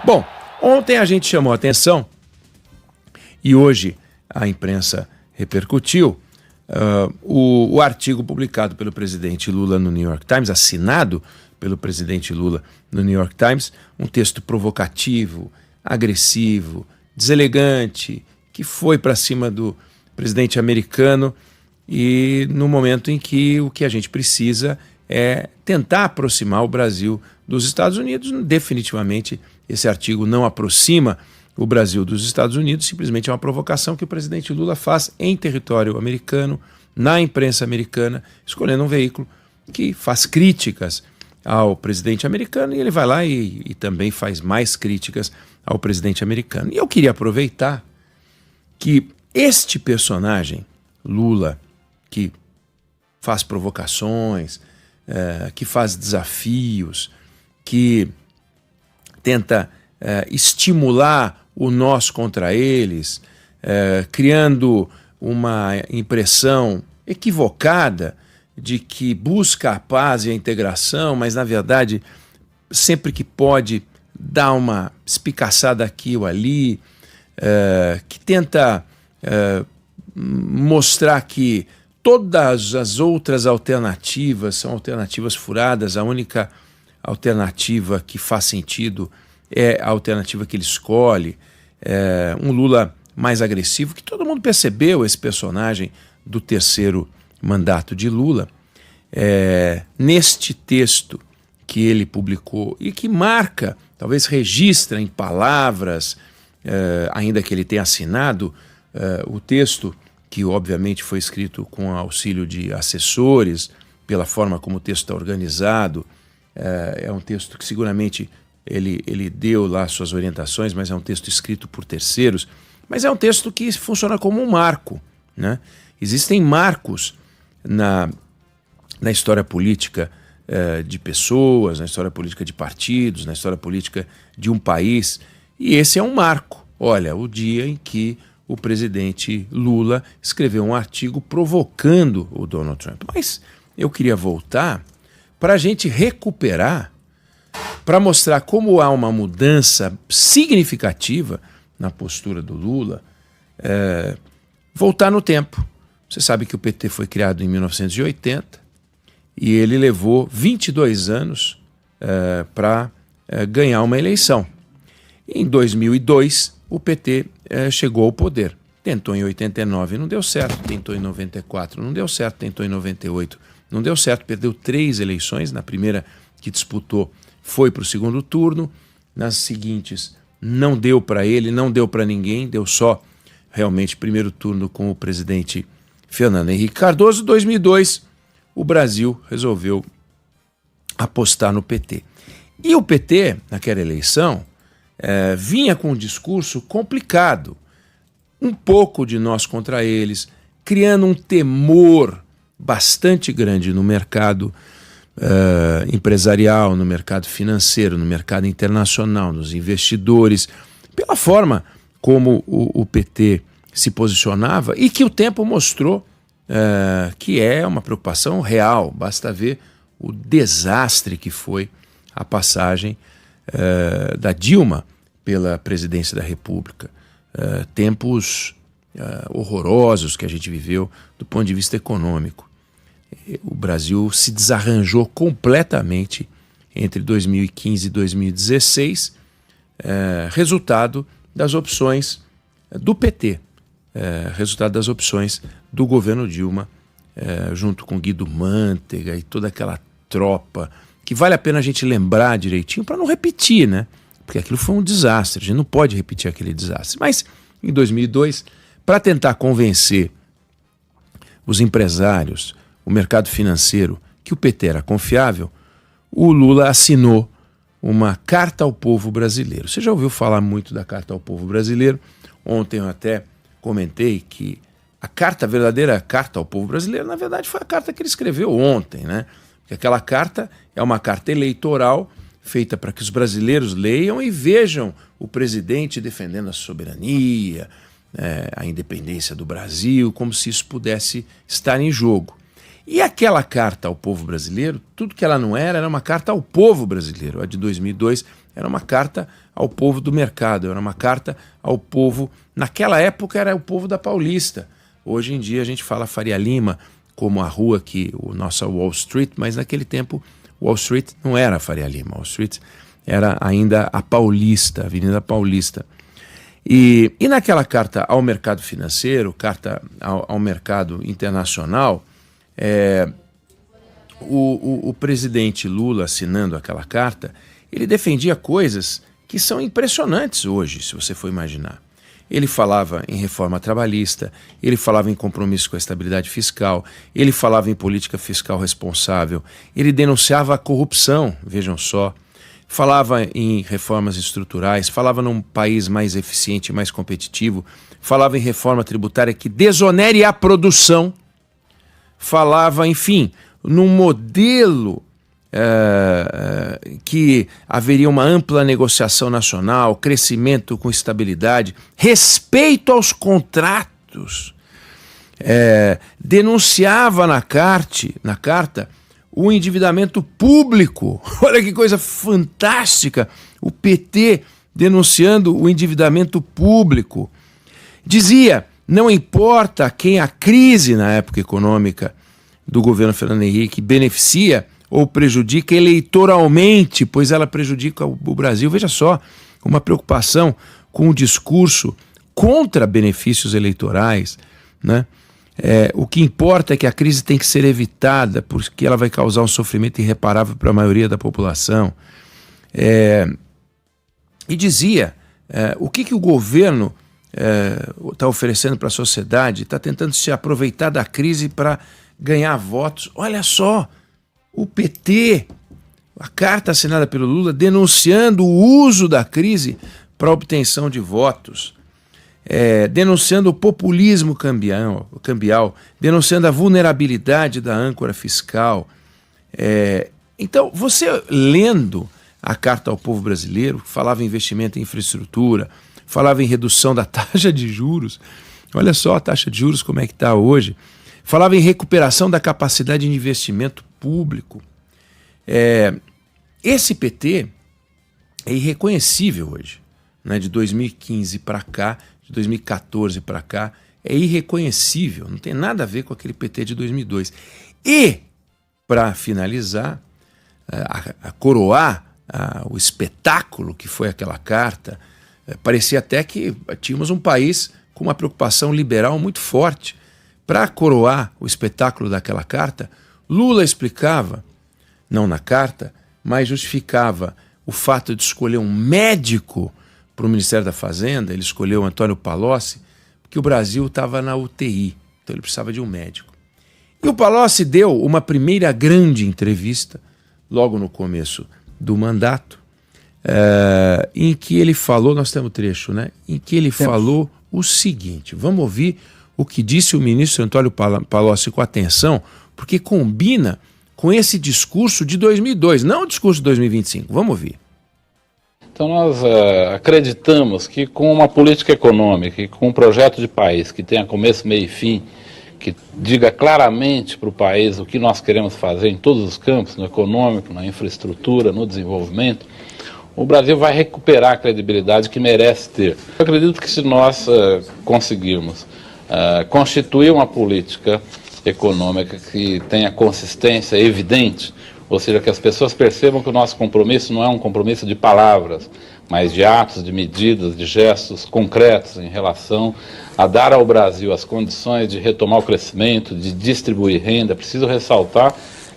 Bom, ontem a gente chamou a atenção e hoje a imprensa repercutiu o artigo publicado pelo presidente Lula no New York Times, assinado pelo presidente Lula no New York Times, um texto provocativo, agressivo, deselegante, que foi para cima do presidente americano e no momento em que o que a gente precisa é tentar aproximar o Brasil dos Estados Unidos. Definitivamente esse artigo não aproxima o Brasil dos Estados Unidos, simplesmente é uma provocação que o presidente Lula faz em território americano, na imprensa americana, escolhendo um veículo que faz críticas ao presidente americano e ele vai lá e também faz mais críticas ao presidente americano. E eu queria aproveitar que este personagem, Lula, que faz provocações, que faz desafios, que tenta estimular o nós contra eles, criando uma impressão equivocada de que busca a paz e a integração, mas na verdade sempre que pode dá uma espicaçada aqui ou ali, que tenta mostrar que todas as outras alternativas são alternativas furadas, a única alternativa que faz sentido é a alternativa que ele escolhe. Um Lula mais agressivo, que todo mundo percebeu esse personagem do terceiro mandato de Lula, neste texto que ele publicou e que marca, talvez registra em palavras, ainda que ele tenha assinado o texto, que obviamente foi escrito com auxílio de assessores, pela forma como o texto está organizado. É um texto que seguramente ele deu lá suas orientações, mas é um texto escrito por terceiros, mas é um texto que funciona como um marco, né? Existem marcos na história política de pessoas, na história política de partidos, na história política de um país, e esse é um marco. Olha, o dia em que o presidente Lula escreveu um artigo provocando o Donald Trump. Mas eu queria voltar para a gente recuperar, para mostrar como há uma mudança significativa na postura do Lula, voltar no tempo. Você sabe que o PT foi criado em 1980 e ele levou 22 anos para ganhar uma eleição. Em 2002, o PT chegou ao poder. Tentou em 89 e não deu certo, tentou em 94 não deu certo, tentou em 98 não deu certo, perdeu 3 eleições, na primeira que disputou foi para o segundo turno, nas seguintes não deu para ele, não deu para ninguém, deu só realmente primeiro turno com o presidente Fernando Henrique Cardoso. Em 2002, o Brasil resolveu apostar no PT. E o PT, naquela eleição, vinha com um discurso complicado, um pouco de nós contra eles, criando um temor bastante grande no mercado empresarial, no mercado financeiro, no mercado internacional, nos investidores, pela forma como o PT se posicionava e que o tempo mostrou que é uma preocupação real. Basta ver o desastre que foi a passagem da Dilma pela presidência da República. Tempos horrorosos que a gente viveu do ponto de vista econômico. O Brasil se desarranjou completamente entre 2015 e 2016, resultado das opções do PT, resultado das opções do governo Dilma, junto com Guido Mantega e toda aquela tropa, que vale a pena a gente lembrar direitinho para não repetir, né? Porque aquilo foi um desastre, a gente não pode repetir aquele desastre. Mas em 2002, para tentar convencer os empresários, o mercado financeiro, que o PT era confiável, o Lula assinou uma Carta ao Povo Brasileiro. Você já ouviu falar muito da Carta ao Povo Brasileiro? Ontem eu até comentei que a verdadeira Carta ao Povo Brasileiro, na verdade, foi a carta que ele escreveu ontem, né? Porque aquela carta é uma carta eleitoral feita para que os brasileiros leiam e vejam o presidente defendendo a soberania, a independência do Brasil, como se isso pudesse estar em jogo. E aquela carta ao povo brasileiro, tudo que ela não era uma carta ao povo brasileiro. A de 2002 era uma carta ao povo do mercado, era uma carta ao povo, naquela época era o povo da Paulista. Hoje em dia a gente fala Faria Lima como a rua que o nosso Wall Street, mas naquele tempo Wall Street não era a Faria Lima, Wall Street era ainda a Paulista, a Avenida Paulista. E naquela carta ao mercado financeiro, carta ao mercado internacional, o presidente Lula, assinando aquela carta, ele defendia coisas que são impressionantes hoje, se você for imaginar. Ele falava em reforma trabalhista, ele falava em compromisso com a estabilidade fiscal, ele falava em política fiscal responsável, ele denunciava a corrupção, vejam só, falava em reformas estruturais, falava num país mais eficiente, mais competitivo, falava em reforma tributária que desonere a produção, falava, enfim, num modelo que haveria uma ampla negociação nacional, crescimento com estabilidade, respeito aos contratos, denunciava na carta o endividamento público. Olha que coisa fantástica, o PT denunciando o endividamento público. Dizia, não importa quem a crise na época econômica do governo Fernando Henrique beneficia ou prejudica eleitoralmente, pois ela prejudica o Brasil. Veja só, uma preocupação com o discurso contra benefícios eleitorais, né? O que importa é que a crise tem que ser evitada, porque ela vai causar um sofrimento irreparável para a maioria da população. E dizia o que o governo está oferecendo para a sociedade, está tentando se aproveitar da crise para ganhar votos. Olha só, o PT, a carta assinada pelo Lula, denunciando o uso da crise para a obtenção de votos, denunciando o populismo cambial, denunciando a vulnerabilidade da âncora fiscal. Então, você lendo a carta ao povo brasileiro, falava em investimento em infraestrutura, falava em redução da taxa de juros, olha só a taxa de juros como é que está hoje, falava em recuperação da capacidade de investimento público. Esse PT é irreconhecível hoje, né? De 2015 para cá, de 2014 para cá, é irreconhecível, não tem nada a ver com aquele PT de 2002. E, para finalizar, a coroar o espetáculo que foi aquela carta, parecia até que tínhamos um país com uma preocupação liberal muito forte. Para coroar o espetáculo daquela carta, Lula explicava, não na carta, mas justificava o fato de escolher um médico para o Ministério da Fazenda. Ele escolheu Antônio Palocci, porque o Brasil estava na UTI, então ele precisava de um médico. E o Palocci deu uma primeira grande entrevista, logo no começo do mandato, em que ele falou, nós temos trecho, né? Em que ele falou o seguinte, vamos ouvir o que disse o ministro Antônio Palocci com atenção, porque combina com esse discurso de 2002, não o discurso de 2025. Vamos ouvir. Então nós acreditamos que com uma política econômica e com um projeto de país que tenha começo, meio e fim, que diga claramente para o país o que nós queremos fazer em todos os campos, no econômico, na infraestrutura, no desenvolvimento, o Brasil vai recuperar a credibilidade que merece ter. Eu acredito que se nós conseguirmos constituir uma política econômica que tenha consistência evidente, ou seja, que as pessoas percebam que o nosso compromisso não é um compromisso de palavras, mas de atos, de medidas, de gestos concretos em relação a dar ao Brasil as condições de retomar o crescimento, de distribuir renda. Preciso ressaltar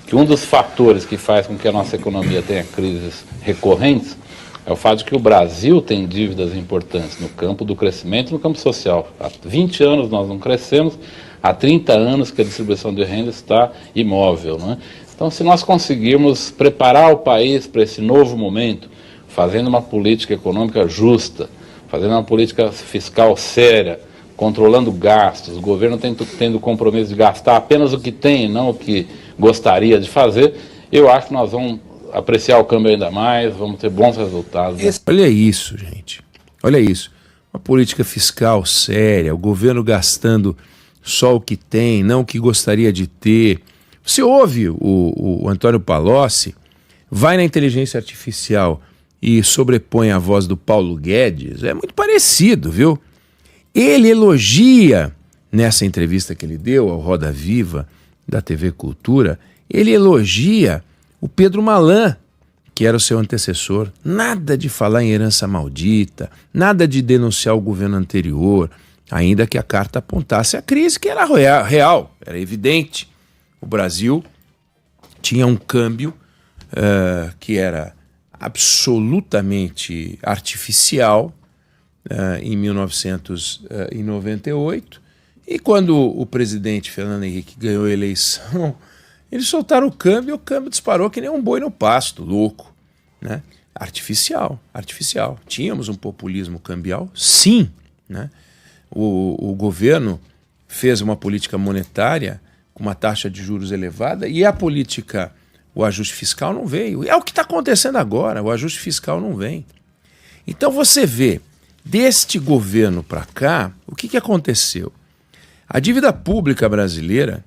que um dos fatores que faz com que a nossa economia tenha crises recorrentes é o fato de que o Brasil tem dívidas importantes no campo do crescimento e no campo social. Há 20 anos nós não crescemos, há 30 anos que a distribuição de renda está imóvel, né? Então, se nós conseguirmos preparar o país para esse novo momento, fazendo uma política econômica justa, fazendo uma política fiscal séria, controlando gastos, o governo tendo o compromisso de gastar apenas o que tem e não o que gostaria de fazer, eu acho que nós vamos apreciar o câmbio ainda mais, vamos ter bons resultados. Olha isso, gente. Olha isso. Uma política fiscal séria, o governo gastando só o que tem, não o que gostaria de ter. Você ouve o Antônio Palocci, vai na inteligência artificial e sobrepõe a voz do Paulo Guedes, é muito parecido, viu? Ele elogia, nessa entrevista que ele deu ao Roda Viva da TV Cultura, ele elogia o Pedro Malan, que era o seu antecessor. Nada de falar em herança maldita, nada de denunciar o governo anterior, ainda que a carta apontasse a crise, que era real, era evidente. O Brasil tinha um câmbio que era absolutamente artificial em 1998, e quando o presidente Fernando Henrique ganhou a eleição, eles soltaram o câmbio e o câmbio disparou que nem um boi no pasto, louco, né? Artificial. Tínhamos um populismo cambial? Sim, né? O governo fez uma política monetária com uma taxa de juros elevada e a política, o ajuste fiscal não veio. É o que está acontecendo agora, o ajuste fiscal não vem. Então você vê, deste governo para cá, o que aconteceu? A dívida pública brasileira,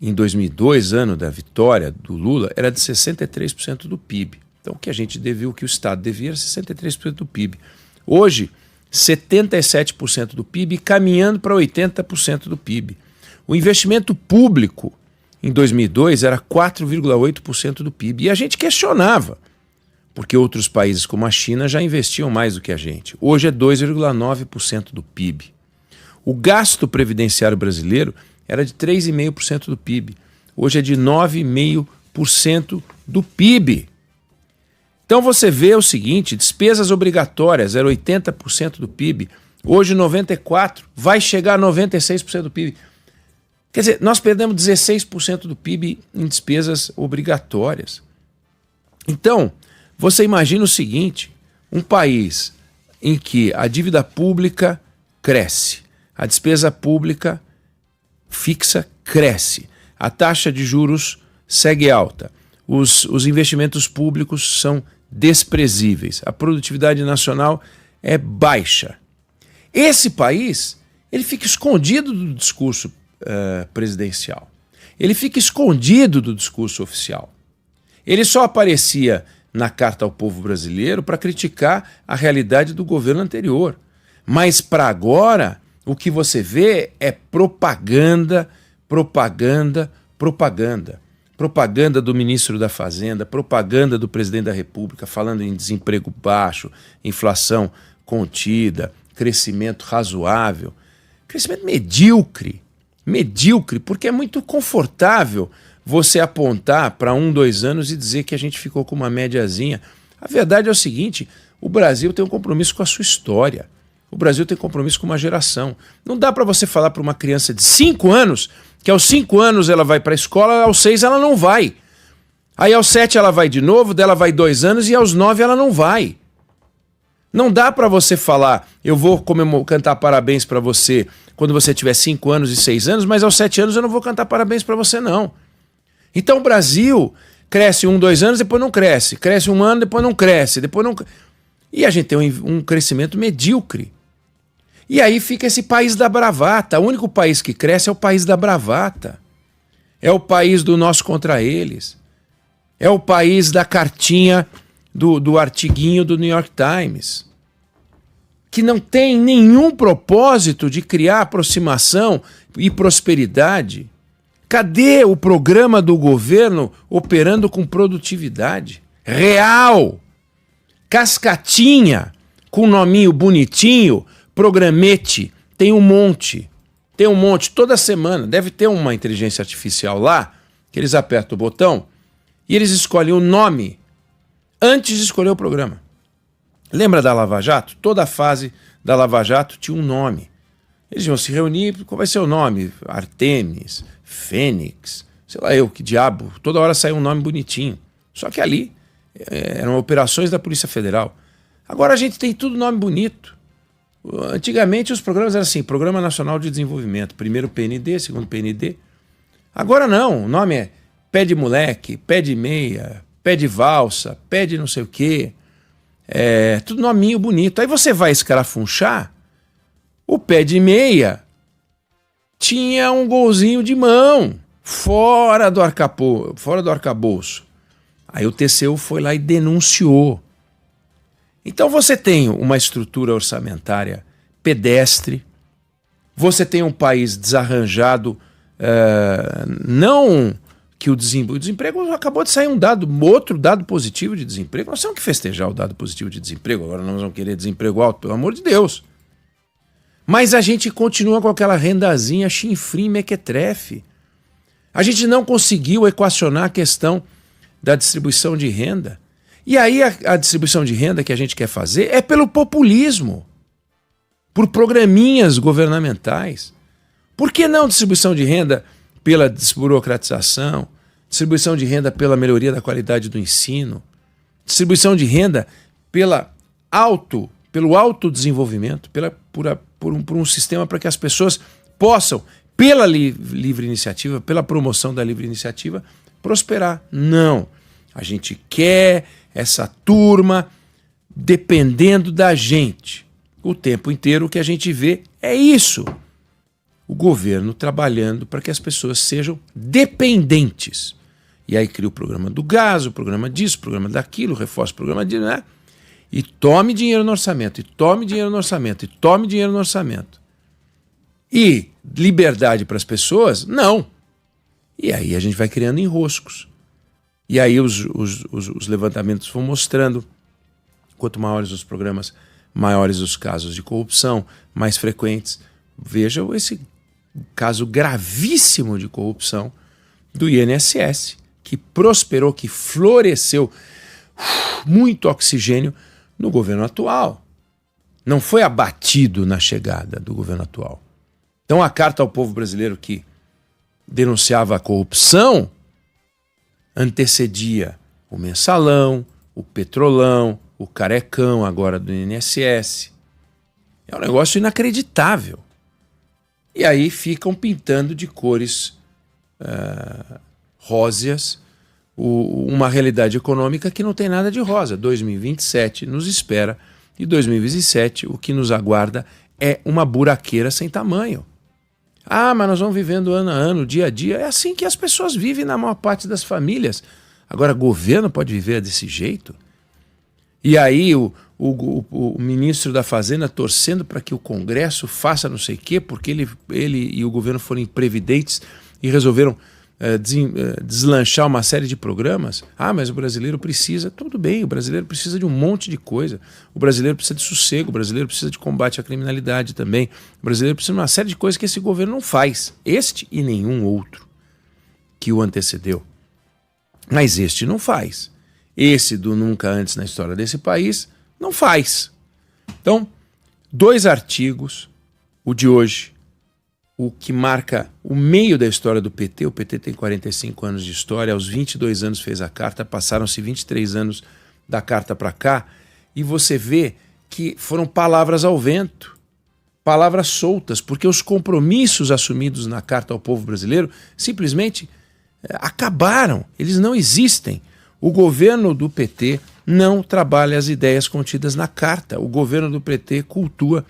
em 2002, ano da vitória do Lula, era de 63% do PIB. Então o que a gente devia, o que o Estado devia era 63% do PIB. Hoje, 77% do PIB, caminhando para 80% do PIB. O investimento público em 2002 era 4,8% do PIB. E a gente questionava, porque outros países como a China já investiam mais do que a gente. Hoje é 2,9% do PIB. O gasto previdenciário brasileiro era de 3,5% do PIB. Hoje é de 9,5% do PIB. Então você vê o seguinte, despesas obrigatórias era 80% do PIB, hoje 94%, vai chegar a 96% do PIB. Quer dizer, nós perdemos 16% do PIB em despesas obrigatórias. Então, você imagina o seguinte, um país em que a dívida pública cresce, a despesa pública fixa cresce, a taxa de juros segue alta, os investimentos públicos são desprezíveis, a produtividade nacional é baixa. Esse país, ele fica escondido do discurso presidencial, ele fica escondido do discurso oficial. Ele só aparecia na Carta ao Povo Brasileiro para criticar a realidade do governo anterior. Mas para agora, o que você vê é propaganda, propaganda, propaganda. Propaganda do ministro da Fazenda, propaganda do presidente da República falando em desemprego baixo, inflação contida, crescimento razoável. Crescimento medíocre, porque é muito confortável você apontar para 1, 2 anos e dizer que a gente ficou com uma médiazinha. A verdade é o seguinte, o Brasil tem um compromisso com a sua história. O Brasil tem compromisso com uma geração. Não dá para você falar para uma criança de 5 anos que aos 5 anos ela vai para a escola, aos 6 ela não vai. Aí aos 7 ela vai de novo, dela vai 2 anos e aos 9 ela não vai. Não dá para você falar, eu vou cantar parabéns para você quando você tiver 5 anos e 6 anos, mas aos 7 anos eu não vou cantar parabéns para você não. Então o Brasil cresce 1, 2 anos, depois não cresce. Cresce 1 ano, depois não cresce. E a gente tem um crescimento medíocre. E aí fica esse país da bravata. O único país que cresce é o país da bravata. É o país do nós contra eles. É o país da cartinha do artiguinho do New York Times. Que não tem nenhum propósito de criar aproximação e prosperidade. Cadê o programa do governo operando com produtividade? Real! Cascatinha, com nominho bonitinho, programete, tem um monte, toda semana, deve ter uma inteligência artificial lá, que eles apertam o botão e eles escolhem o nome antes de escolher o programa. Lembra da Lava Jato? Toda a fase da Lava Jato tinha um nome. Eles iam se reunir, qual vai ser o nome? Artemis, Fênix, sei lá eu, que diabo, toda hora saiu um nome bonitinho. Só que ali eram operações da Polícia Federal. Agora a gente tem tudo nome bonito. Antigamente os programas eram assim, Programa Nacional de Desenvolvimento, primeiro PND, segundo PND. Agora não, o nome é pé de moleque, pé de meia, pé de valsa, pé de não sei o quê. Tudo nominho bonito. Aí você vai escarafunchar, o pé de meia tinha um golzinho de mão, fora do arcabouço. Aí o TCU foi lá e denunciou. Então você tem uma estrutura orçamentária pedestre, você tem um país desarranjado, não que o desemprego acabou de sair outro dado positivo de desemprego. Nós temos que festejar o dado positivo de desemprego, agora nós vamos querer desemprego alto, pelo amor de Deus. Mas a gente continua com aquela rendazinha chinfrim mequetrefe. A gente não conseguiu equacionar a questão da distribuição de renda. E aí a distribuição de renda que a gente quer fazer é pelo populismo, por programinhas governamentais. Por que não distribuição de renda pela desburocratização, distribuição de renda pela melhoria da qualidade do ensino, distribuição de renda pelo autodesenvolvimento, por um sistema para que as pessoas possam, pela livre iniciativa, pela promoção da livre iniciativa, prosperar. Não. A gente quer essa turma dependendo da gente. O tempo inteiro o que a gente vê é isso. O governo trabalhando para que as pessoas sejam dependentes. E aí cria o programa do gás, o programa disso, o programa daquilo, reforça o programa disso, né? E tome dinheiro no orçamento, e tome dinheiro no orçamento, e tome dinheiro no orçamento. E liberdade para as pessoas? Não. E aí a gente vai criando enroscos. E aí os levantamentos vão mostrando, quanto maiores os programas, maiores os casos de corrupção, mais frequentes. Veja esse caso gravíssimo de corrupção do INSS, que prosperou, que floresceu, muito oxigênio no governo atual. Não foi abatido na chegada do governo atual. Então a carta ao povo brasileiro que denunciava a corrupção antecedia o mensalão, o petrolão, o carecão agora do INSS. É um negócio inacreditável. E aí ficam pintando de cores róseas uma realidade econômica que não tem nada de rosa. 2027 nos espera e 2027 o que nos aguarda é uma buraqueira sem tamanho. Ah, mas nós vamos vivendo ano a ano, dia a dia. É assim que as pessoas vivem na maior parte das famílias. Agora, governo pode viver desse jeito? E aí o ministro da Fazenda torcendo para que o Congresso faça não sei o quê, porque ele e o governo foram imprevidentes e resolveram deslanchar uma série de programas. Ah, mas o brasileiro precisa, tudo bem, o brasileiro precisa de um monte de coisa. O brasileiro precisa de sossego, o brasileiro precisa de combate à criminalidade também. O brasileiro precisa de uma série de coisas que esse governo não faz. Este e nenhum outro que o antecedeu. Mas este não faz. Esse do nunca antes na história desse país não faz. Então, 2 artigos, o de hoje, o que marca o meio da história do PT. O PT tem 45 anos de história, aos 22 anos fez a carta, passaram-se 23 anos da carta para cá, e você vê que foram palavras ao vento, palavras soltas, porque os compromissos assumidos na carta ao povo brasileiro simplesmente acabaram, eles não existem. O governo do PT não trabalha as ideias contidas na carta, o governo do PT cultua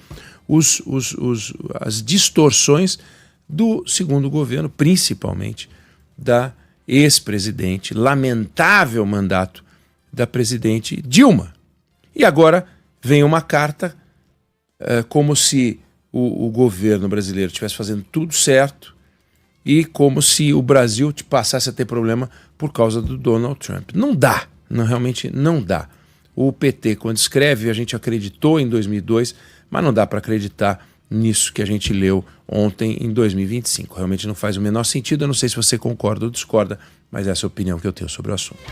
as distorções do segundo governo, principalmente da ex-presidente, lamentável mandato da presidente Dilma. E agora vem uma carta como se o governo brasileiro estivesse fazendo tudo certo e como se o Brasil passasse a ter problema por causa do Donald Trump. Não dá, realmente não dá. O PT, quando escreve, a gente acreditou em 2002, mas não dá para acreditar nisso que a gente leu ontem em 2025. Realmente não faz o menor sentido. Eu não sei se você concorda ou discorda, mas essa é a opinião que eu tenho sobre o assunto.